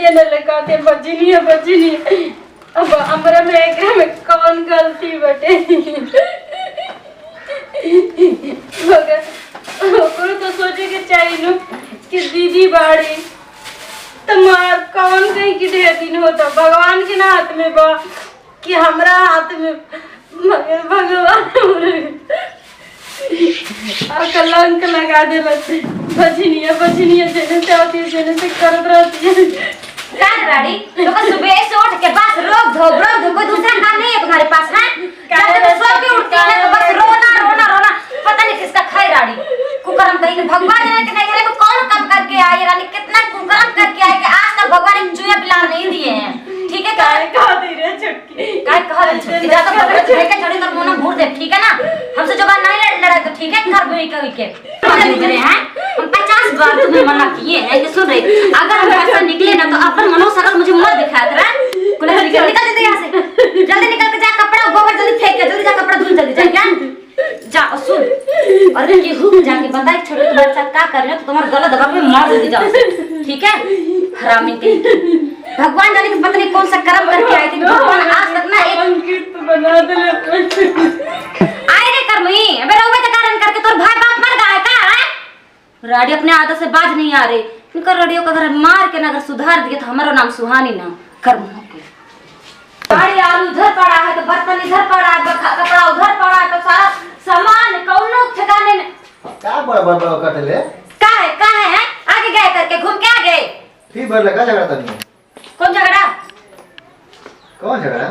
ये न लगाते बजनी है अब हमरा में एकरा में कौन गलती बटे मगर ओकरो तो सोचे के चाहिए न कि दीदी बाड़ी तुम्हार कौन कहीं की ढेर दिन होता भगवान के ना हाथ में बा कि हमरा हाथ में मगर भगवान कलंक लगा दे बजनिया जने से होती है जने से करत रहती है कान राड़ी तो का सुबह से उठ के बस रोक धो कोई दूसरा काम नहीं है तुम्हारे पास है जब तक सो के उठती है तो बस रोना पता नहीं किसका खाए राड़ी कुकर्म कहीं भगवान ने के नहीं को कौन काम करके आई रानी कितना कुकर्म करके आई कि आज तक भगवान ने चूहे बिला नहीं दिए हैं ठीक है काय कह दे रे छुटकी काय कह दे छुटकी जा तो पकड़ के लेके चढ़ी कर मुंह भूर दे ठीक है ना हमसे जबान नहीं लड़ा तो ठीक है कर बुई कह के करे हैं हम 50 बार तुम्हें मना किए हैं कि सुन रही अगर हम ऐसा निकले ना तो अपन मनो सकल मुझे मत दिखाया तेरा कुल निकल जल्दी यहां से जल्दी निकल के जा कपड़ा गोबर जल्दी फेंक के जल्दी जा कपड़ा धुल जल्दी जा क्या जा सुन और ये हुक जाके बता एक छोटे तुम्हारे साथ क्या कर रहे हो तो तुम्हारा गला दबा के मार देती जाओ ठीक है हरामी के भगवान जाने की पत्नी कौन सा कर्म करके आई थी भगवान आज तक ना एक अंकित बना दे आए रे कर्मी अबे रोवे के कारण करके तोर भाई बाप मर गया है का राडी अपने आदत से बाज नहीं आ रही इनका रेडियो का अगर मार के ना अगर सुधार दिए तो हमारा नाम सुहानी ना कर्म हो के गाड़ी आलू उधर पड़ा है तो बर्तन इधर पड़ा है कपड़ा उधर पड़ा है तो सारा सामान कौनो ठिकाने में क्या बड़ा कटले का है आगे गए करके घूम के आ गए ठीक भर लगा झगड़ा तनी कौन झगड़ा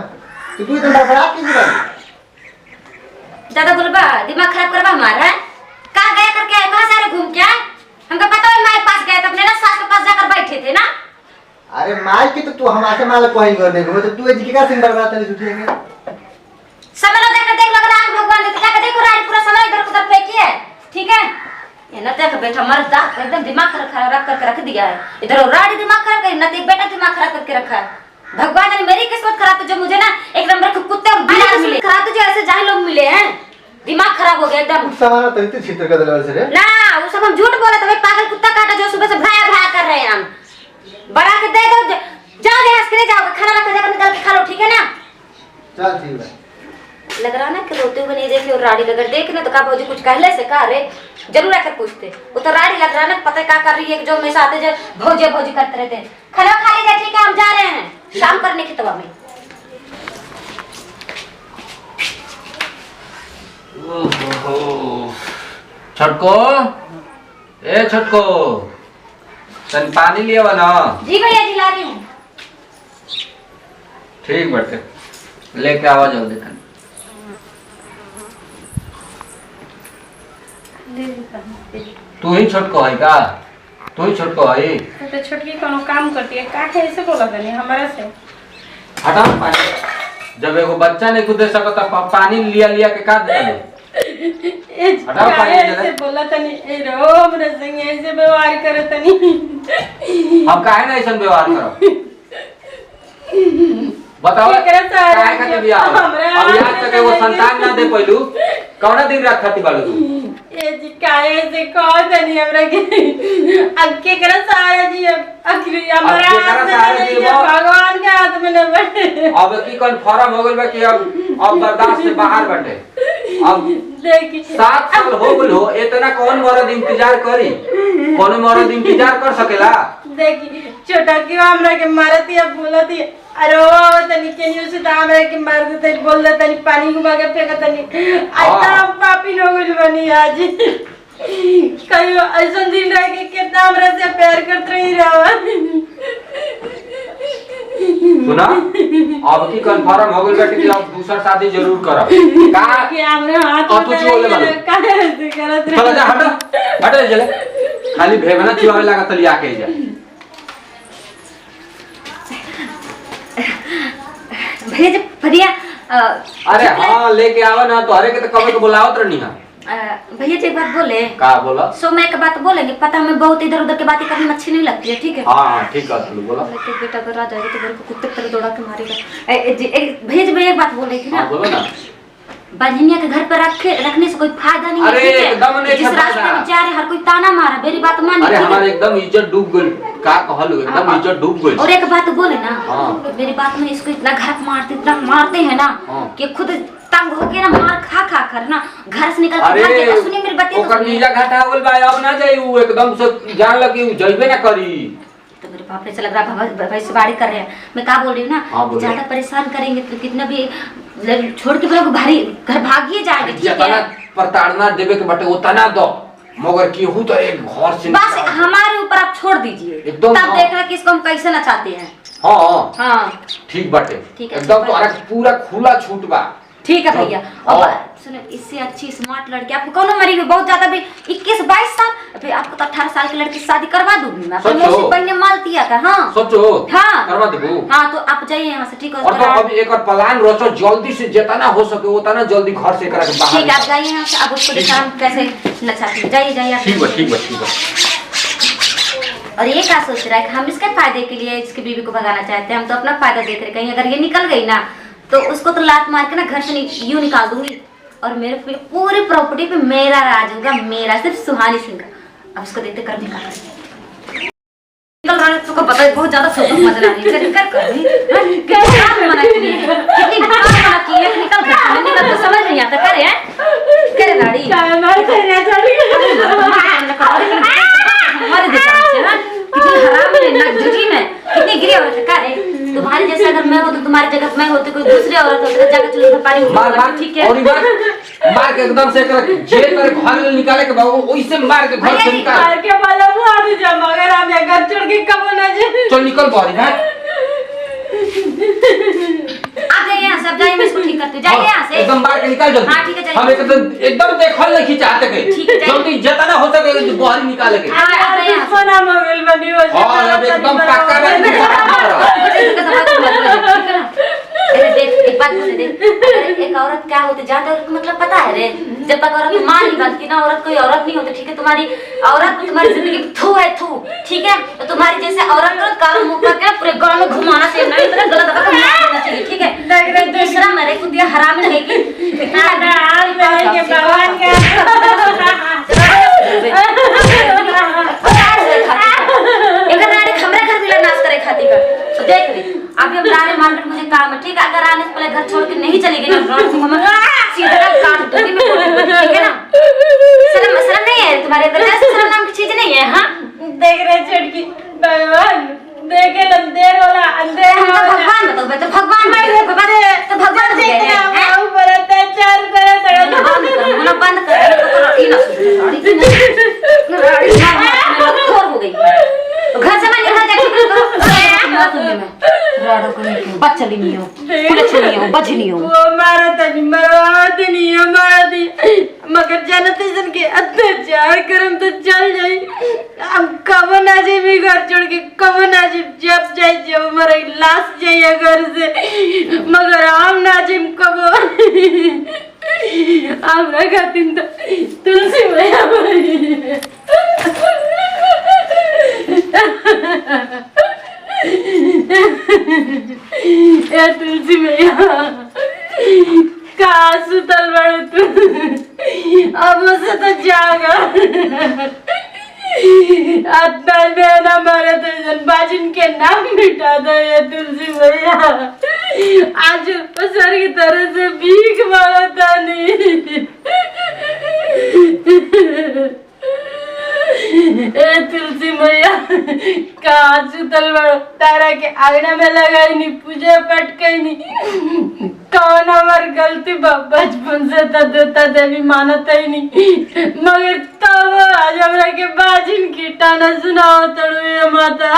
तू इधर बड़ा की झगड़ा ज्यादा बोलबा दिमाग खराब करबा हमारा कहां गए करके आए कहां सारे घूम के आए हमको पता है माई पास गए तो अपने ना सास के पास जाकर बैठे थे ना अरे माई की तो तू हमारे माल कोई करने को मतलब तू एजी का सिंह बर्बाद तनी झूठेंगे समय लो जाकर देख लग रहा है भगवान ने जाकर देखो रानी पूरा समय इधर उधर फेंकी है ठीक है ये न देख बेटा मर्दा एकदम दिमाग खराब करके रख दिया है इधर रानी दिमाग खराब कर न देख बेटा दिमाग खराब करके रखा है भगवान ने मेरी किस्मत खराब तो जो मुझे ना एक नंबर के कुत्ते और बिल्ली मिले खराब तो जो ऐसे जाहि लोग मिले हैं दिमाग खराब हो गया एकदम सामान तरीके छितर कर देले से रे ना वो सब हम झूठ बोले तो भाई पागल कुत्ता काटा जो सुबह से भया कर रहे हैं हम बड़ा के दे दो जाओ गैस के जाओ खाना रखा जाकर निकाल के खा लो ठीक है ना चल ठीक है लग रहा ना कि रोते हुए नहीं देखे और राड़ी अगर देखने तो का भौजी कुछ कहले से का रे जरूर आकर पूछते वो तो राड़ी लग रहा ना पता क्या कर रही है जो हमेशा आते जो भौजी करते रहते हैं खाना खा लीजिए ठीक है हम जा रहे हैं शाम करने की तवा में छटको ए छटको तन पानी लिया वा ना जी भैया जी ला रही हूँ ठीक बैठे लेके आवा जल्दी तन तू ही छटको है का तू ही छटको है तो छोटकी कोनो काम करती है का कैसे बोला तनी हमरा से हटा पानी जब एगो बच्चा नहीं खुद दे सकता पानी लिया के का दे हटाओ पानी ऐसे बोला तनी ए रो हमरा संग ऐसे व्यवहार करे तनी हम काहे ना ऐसा व्यवहार करो बताओ काहे खातिर बियाह अब आज तक एगो संतान ना दे पइलू कौना दिन रात खातिर बालू तू ए जी काहे से कह तनी हमरा के अब के करे सारा जी आखिरी हमरा हाथ में नहीं है भगवान के हाथ में न बैठे अब की कन्फर्म हो गइल बा कि अब बर्दाश्त से बाहर बैठे अब देखी 7 साल हो गइल हो इतना कौन मर्द इंतजार करी कौन मर्द इंतजार कर सकेला देखी छोटा क्यों हमरा के मारती है बोलती अरे ओ तनी के न्यूज़ से हमरा के मार देते बोल देते तनी पानी घुमा के फेंक तनी आज हम पापी न होइल बनी आज कहियो ऐसा दिन रह के कितना हमरा से प्यार करत रही रहा सुना अब की कन्फर्म हो गइल बा कि अब दूसरा शादी जरूर करब का कि हमरा हाथ अब तू बोले वाला काहे ऐसे करत चल जा हट जले खाली भेवना चिवावे लगा तली आके जा भैया जी बढ़िया अरे हां लेके आवा ना तो अरे के तो कब तो बुलावत रहनी है भैया जी एक बात बोले का बोला सो मैं एक बात बोलेंगे पता हमें बहुत इधर उधर की बातें करनी अच्छी नहीं लगती है ठीक है हां ठीक है तू बोला लेकिन बेटा अगर आ जाएगा तो घर को कुत्ते तरह दौड़ा के मारेगा भैया जी एक बात बोल रही थी ना बोलो ना बहनिया के घर पर रखने से कोई फायदा नहीं है। अरे ठीक है? एकदम नहीं जिस फायदा। रास्ते में जा रहे हर कोई ताना मारा, मेरी बात मान। अरे हमारे एकदम इज्जत डूब गई, का कहल एकदम इज्जत डूब गई। और एक बात बोले ना, हाँ। मेरी बात में इसको इतना घर इतना मारते हैं ना हाँ। कि खुद तंग हो के ना मार खा खा कर ना घर से निकल अरे के भाग। सुनिए मेरी बात तो ओकर सुनिए। नीजा घाटा होल बा, अब ना जाई उ एकदम से जान लगी उ जइबे ना करी। तो मेरे बाप ऐसा लग रहा भविष्यवाणी कर रहे हैं। मैं क्या बोल रही हूँ हाँ, ना, बोलिए। ज्यादा परेशान करेंगे तो कितना भी छोड़ के लोग भारी घर भागिए जाएंगे। ठीक जितना है, प्रताड़ना देवे के बटे उतना दो, मगर केहू तो एक घर से बस हमारे ऊपर आप छोड़ दीजिए, एकदम तब हाँ। देख रहे कि इसको हम कैसे नचाते हैं। हाँ हाँ ठीक बाटे, ठीक है, एकदम ठीक तो पूरा खुला छूट बा। ठीक है भैया। हाँ। और सुनो, इससे अच्छी स्मार्ट लड़की आपको कौन मरी हुई बहुत ज्यादा भी 21-22 साल, अभी आपको तो 18 साल की लड़की से शादी करवा दूंगी मैं। सोचो। मौसी बहन ने माल दिया था। हाँ सोचो हाँ करवा देबू। हाँ, तो आप जाइए यहाँ से। ठीक है, और तो अब एक और प्लान रचो जल्दी से, जितना हो सके उतना जल्दी घर से करा के बाहर ठीक है, आप निकाल। जाइए यहाँ से। अब उसको दिखा कैसे नचाती है। जाइए जाइए आप। ठीक बा ठीक बा ठीक बा। और ये क्या सोच रहा है कि हम इसके फायदे के लिए इसकी बीवी को भगाना चाहते हैं? हम तो अपना फायदा देख रहे। कहीं अगर ये निकल गई ना तो उसको तो लात मार के ना घर से यूं निकाल दूंगी, और मेरे पूरी प्रॉपर्टी पे मेरा राज होगा, मेरा, सिर्फ सुहानी सिंह का। अब इसको देखते कर निकाल निकल रहा है। तुमको पता है बहुत ज्यादा सोच मजा आ रही है। कर कितना मना किए हैं, कितनी बार मना किए हैं, निकल तो समझ नहीं आता। करे करे गाड़ी हमारे देश से ना कितनी हराम है ना जुजी में, कितनी गिरी औरत है। करे तुम्हारे जैसे अगर मैं हो तो तुम्हारी जगह मैं होती, कोई दूसरी औरत होती तो जाकर चलो पानी मार मार ठीक है। और मार के एकदम से कर जे तेरे घर ले निकाले के बाबू ओइसे मार के घर से निकाल। मार के वाला मार जा, मगर हम ये घर छोड़ के कब ना जाए। चल निकल बाहर भाग। आप जाइए यहाँ से, अब जाइए, मैं इसको ठीक करती हूँ। जाइए यहाँ से एकदम मार के निकाल जल्दी। हाँ, ठीक है, चलिए। हम एकदम देखल नहीं चाहते के ठीक है, चलिए। जल्दी जितना हो सके बाहर निकाले के। हाँ, आप जाइए यहाँ से। सोना मोबाइल बनी हो जाए। हां अब एकदम पक्का में देख एक बात बोले, देख अगर एक औरत क्या होती जाता है मतलब पता है रे, जब तक औरत मां नहीं बनती ना औरत कोई औरत नहीं होती। ठीक है, तुम्हारी औरत तुम्हारी जिंदगी में थू है थू। ठीक है, तो तुम्हारी जैसे औरत को काला मुंह करके पूरे गांव में घुमाना चाहिए, नहीं इतना गलत बात मार देना चाहिए। ठीक है, दूसरा मेरे को दिया हराम नहीं कि के भगवान के देख रही अभी हम जा रहे मार्केट, मुझे काम है। ठीक है, अगर आने से पहले घर छोड़ के नहीं चली गई ना सीधा काट दूंगी मैं। ठीक है ना, शर्म शर्म नहीं है तुम्हारे अंदर? शर्म नाम की चीज नहीं है। हाँ देख रहे छटकी भगवान देखे अंधेर वाला अंधेर हम तो भगवान बताओ, मैं तो भगवान तो भगवान हो गए हैं। ऊपर अत्याचार करे बंद कर ई ना खोर हो गई घर से मैं निकल बच्चली नहीं हो, नहीं हो, बच नहीं हो। वो मारा तनी मरवात नहीं है, मारा दी मगर जनते जन के अत्याचार करम तो चल जाई। हम कब ना जाए भी घर छोड़ के, कब ना जाए, जब जाए जब हमारा लाश जाइए घर से, मगर हम ना जाए कब। हमरा खातिर तो तुलसी मैया मरी। ए तुलसी मैया कहाँ सुतल बड़े तू, अब उसे तो जागा। अत्तर में ना मारे तो जन बाजिन के नाम मिटा दो ये तुलसी मैया। आज पसर की तरह से भीख मांगता नहीं। ए तुलसी मैया कहाँ सुतल बड़ो, तारा के आगना में लगाई नहीं, पूजा पाठ कई नहीं। कौन हमार गलती बचपन से देता देवी मानता ही नहीं, मगर तब आज हमरा के बाजिन की टाना सुनाओ तड़ुए माता।